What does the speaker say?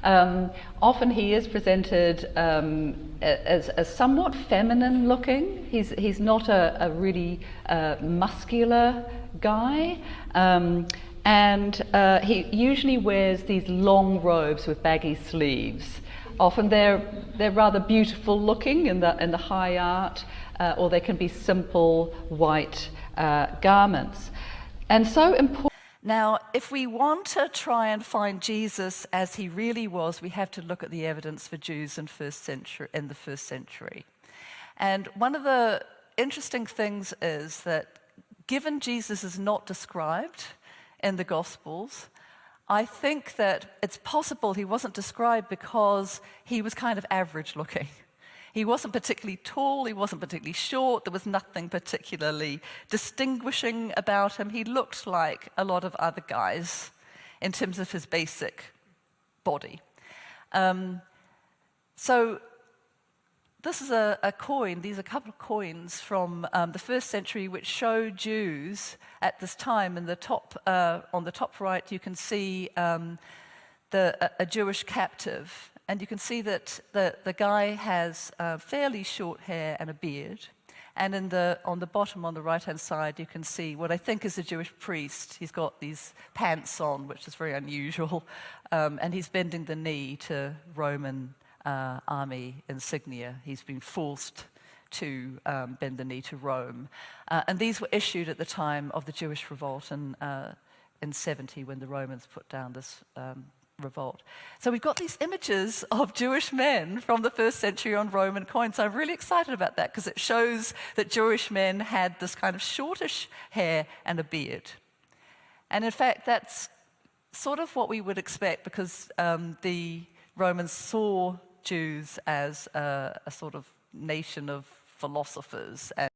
Often he is presented as somewhat feminine looking. He's not a really muscular guy. And he usually wears these long robes with baggy sleeves. Often they're rather beautiful looking in the high art, or they can be simple white garments. And so important. Now, if we want to try and find Jesus as he really was, we have to look at the evidence for Jews in the first century. And one of the interesting things is that given Jesus is not described in the Gospels, I think that it's possible he wasn't described because he was kind of average looking. He wasn't particularly tall, he wasn't particularly short, there was nothing particularly distinguishing about him. He looked like a lot of other guys in terms of his basic body. So this is a coin, these are a couple of coins from the first century which show Jews at this time. In the top, on the top right, you can see a Jewish captive. And you can see that the guy has fairly short hair and a beard. And on the bottom, on the right-hand side, you can see what I think is a Jewish priest. He's got these pants on, which is very unusual. And he's bending the knee to Roman army insignia. He's been forced to bend the knee to Rome. And these were issued at the time of the Jewish revolt in 70, when the Romans put down this revolt. So we've got these images of Jewish men from the first century on Roman coins. So I'm really excited about that because it shows that Jewish men had this kind of shortish hair and a beard. And in fact, that's sort of what we would expect because the Romans saw Jews as a sort of nation of philosophers.